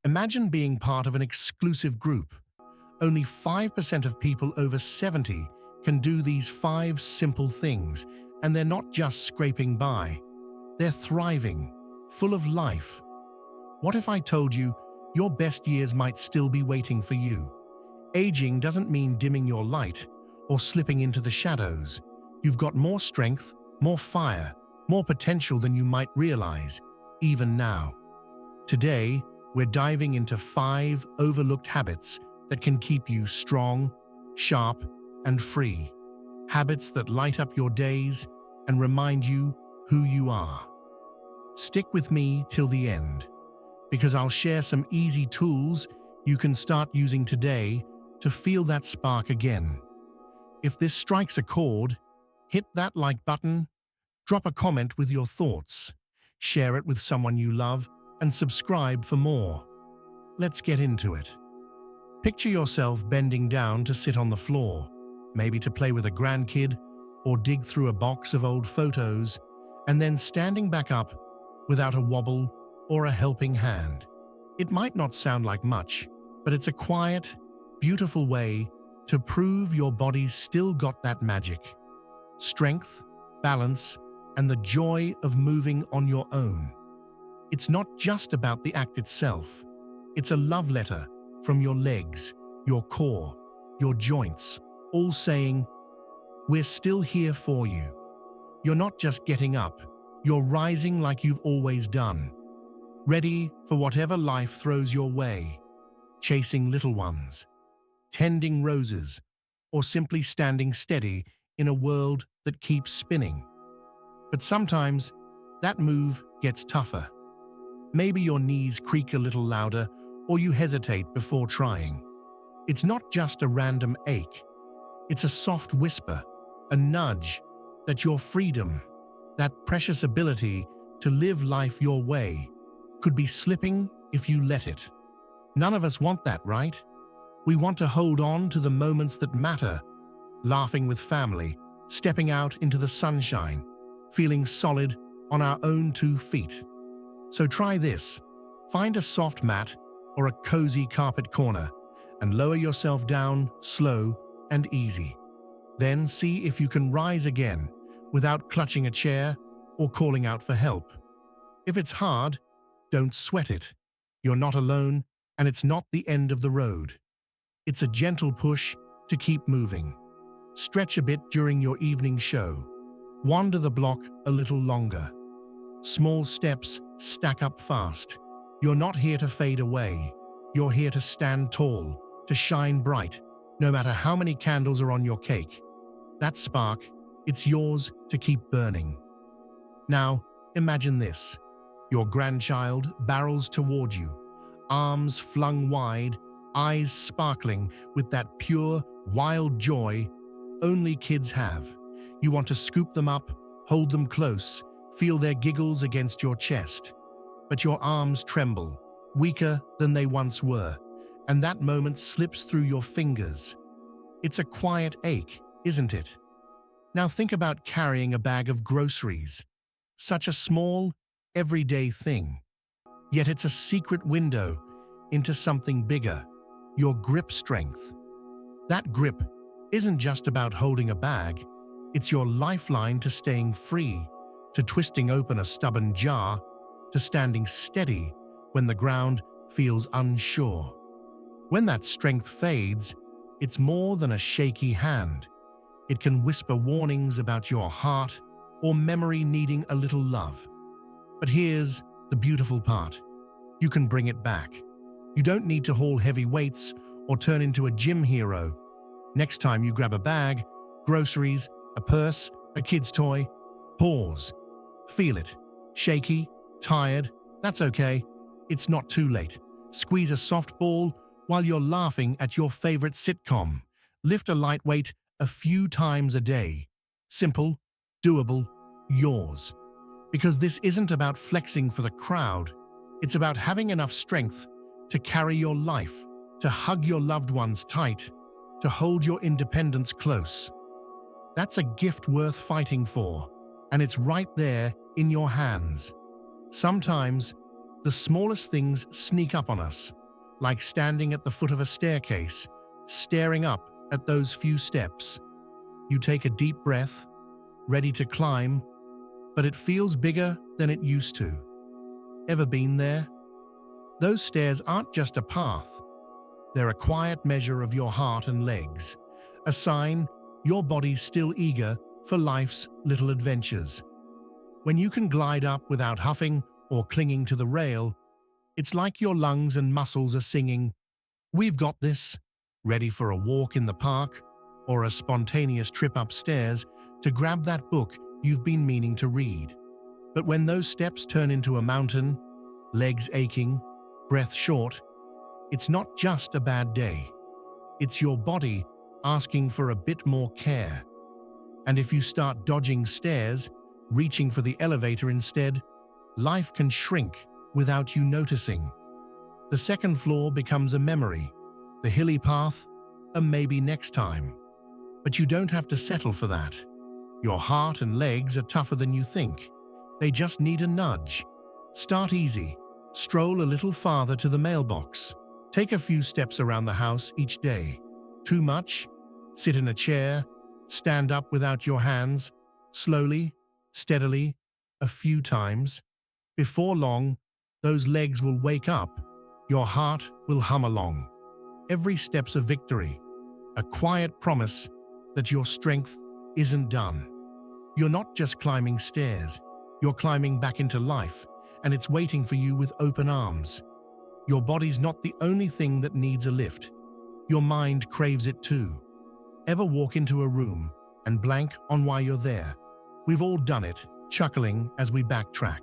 Imagine being part of an exclusive group. Only 5% of people over 70 can do these 5 simple things, and they're not just scraping by. They're thriving, full of life. What if I told you your best years might still be waiting for you? Aging doesn't mean dimming your light or slipping into the shadows. You've got more strength, more fire, more potential than you might realize, even now. Today, we're diving into 5 overlooked habits that can keep you strong, sharp, and free. Habits that light up your days and remind you who you are. Stick with me till the end, because I'll share some easy tools you can start using today to feel that spark again. If this strikes a chord, hit that like button, drop a comment with your thoughts, share it with someone you love, and subscribe for more. Let's get into it. Picture yourself bending down to sit on the floor, maybe to play with a grandkid or dig through a box of old photos, and then standing back up without a wobble or a helping hand. It might not sound like much, but it's a quiet, beautiful way to prove your body's still got that magic. Strength, balance, and the joy of moving on your own. It's not just about the act itself. It's a love letter from your legs, your core, your joints, all saying, "We're still here for you." You're not just getting up, you're rising like you've always done. Ready for whatever life throws your way. Chasing little ones, tending roses, or simply standing steady in a world that keeps spinning. But sometimes, that move gets tougher. Maybe your knees creak a little louder, or you hesitate before trying. It's not just a random ache. It's a soft whisper, a nudge that your freedom, that precious ability to live life your way, could be slipping if you let it. None of us want that, right? We want to hold on to the moments that matter, laughing with family, stepping out into the sunshine, feeling solid on our own 2 feet. So try this. Find a soft mat or a cozy carpet corner and lower yourself down slow and easy. Then see if you can rise again without clutching a chair or calling out for help. If it's hard, don't sweat it. You're not alone, and it's not the end of the road. It's a gentle push to keep moving. Stretch a bit during your evening show. Wander the block a little longer. Small steps stack up fast. You're not here to fade away. You're here to stand tall, to shine bright, no matter how many candles are on your cake. That spark, it's yours to keep burning. Now, imagine this. Your grandchild barrels toward you, arms flung wide, eyes sparkling with that pure, wild joy only kids have. You want to scoop them up, hold them close, feel their giggles against your chest. But your arms tremble, weaker than they once were, and that moment slips through your fingers. It's a quiet ache, isn't it? Now think about carrying a bag of groceries. Such a small, everyday thing. Yet it's a secret window into something bigger, your grip strength. That grip isn't just about holding a bag, it's your lifeline to staying free, to twisting open a stubborn jar, to standing steady when the ground feels unsure. When that strength fades, it's more than a shaky hand. It can whisper warnings about your heart or memory needing a little love. But here's the beautiful part. You can bring it back. You don't need to haul heavy weights or turn into a gym hero. Next time you grab a bag, groceries, a purse, a kid's toy, pause. Feel it. Shaky, tired, that's okay. It's not too late. Squeeze a soft ball while you're laughing at your favorite sitcom. Lift a light weight a few times a day. Simple, doable, yours. Because this isn't about flexing for the crowd. It's about having enough strength to carry your life, to hug your loved ones tight, to hold your independence close. That's a gift worth fighting for, and it's right there in your hands. Sometimes, the smallest things sneak up on us, like standing at the foot of a staircase, staring up at those few steps. You take a deep breath, ready to climb, but it feels bigger than it used to. Ever been there? Those stairs aren't just a path. They're a quiet measure of your heart and legs, a sign your body's still eager for life's little adventures. When you can glide up without huffing or clinging to the rail, it's like your lungs and muscles are singing, "We've got this," ready for a walk in the park or a spontaneous trip upstairs to grab that book you've been meaning to read. But when those steps turn into a mountain, legs aching, breath short, it's not just a bad day. It's your body asking for a bit more care. And if you start dodging stairs, reaching for the elevator instead, life can shrink without you noticing. The second floor becomes a memory, the hilly path, a maybe next time. But you don't have to settle for that. Your heart and legs are tougher than you think. They just need a nudge. Start easy. Stroll a little farther to the mailbox. Take a few steps around the house each day. Too much? Sit in a chair. Stand up without your hands. Slowly, steadily, a few times. Before long, those legs will wake up. Your heart will hum along. Every step's a victory, a quiet promise that your strength isn't done. You're not just climbing stairs. You're climbing back into life, and it's waiting for you with open arms. Your body's not the only thing that needs a lift. Your mind craves it too. Ever walk into a room and blank on why you're there? We've all done it, chuckling as we backtrack.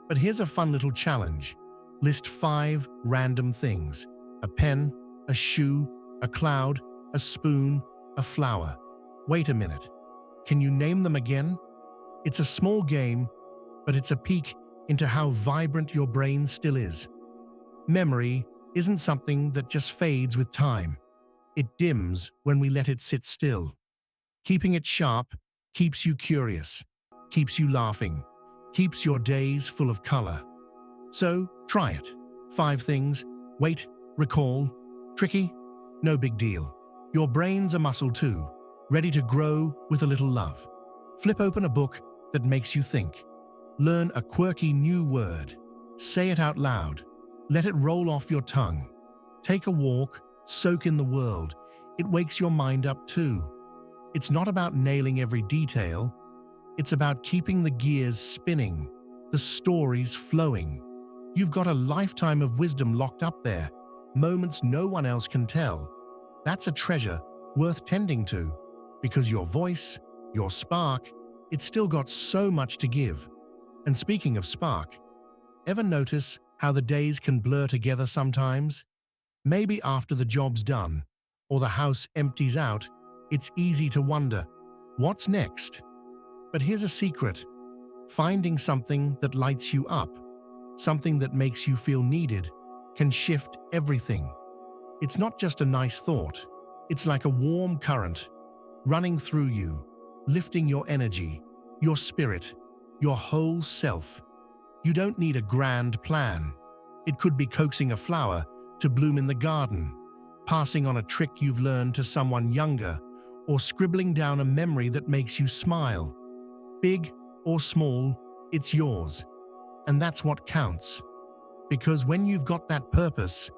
But here's a fun little challenge. List 5 random things: a pen, a shoe, a cloud, a spoon, a flower. Wait a minute. Can you name them again? It's a small game, but it's a peek into how vibrant your brain still is. Memory isn't something that just fades with time. It dims when we let it sit still. Keeping it sharp keeps you curious, keeps you laughing, keeps your days full of color. So try it. 5 things. Wait, recall. Tricky? No big deal. Your brain's a muscle too, ready to grow with a little love. Flip open a book that makes you think. Learn a quirky new word. Say it out loud. Let it roll off your tongue. Take a walk, soak in the world. It wakes your mind up too. It's not about nailing every detail. It's about keeping the gears spinning, the stories flowing. You've got a lifetime of wisdom locked up there, moments no one else can tell. That's a treasure worth tending to, because your voice, your spark, it's still got so much to give. And speaking of spark, ever notice how the days can blur together sometimes? Maybe after the job's done, or the house empties out, it's easy to wonder, what's next? But here's a secret. Finding something that lights you up, something that makes you feel needed, can shift everything. It's not just a nice thought. It's like a warm current, running through you, lifting your energy, your spirit, your whole self. You don't need a grand plan. It could be coaxing a flower to bloom in the garden, passing on a trick you've learned to someone younger, or scribbling down a memory that makes you smile. Big or small, it's yours. And that's what counts. Because when you've got that purpose,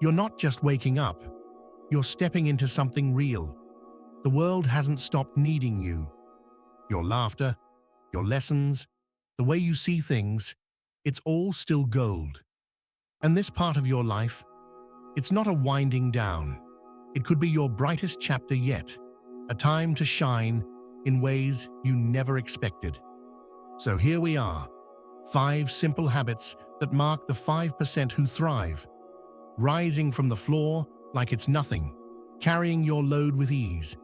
you're not just waking up, you're stepping into something real. The world hasn't stopped needing you. Your laughter, your lessons, the way you see things, it's all still gold. And this part of your life, it's not a winding down. It could be your brightest chapter yet, a time to shine in ways you never expected. So here we are, 5 simple habits that mark the 5% who thrive. Rising from the floor like it's nothing, carrying your load with ease,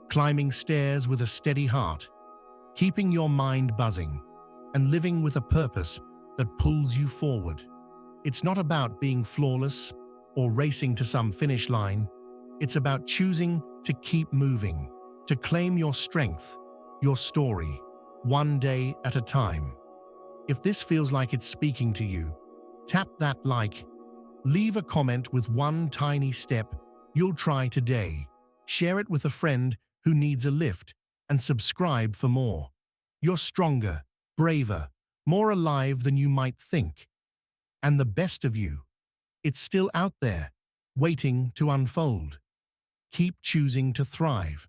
climbing stairs with a steady heart, keeping your mind buzzing, and living with a purpose that pulls you forward. It's not about being flawless or racing to some finish line. It's about choosing to keep moving, to claim your strength, your story, one day at a time. If this feels like it's speaking to you, tap that like, Leave a comment with one tiny step you'll try today. Share it with a friend who needs a lift, and subscribe for more. You're stronger, braver, more alive than you might think. And the best of you, it's still out there, waiting to unfold. Keep choosing to thrive.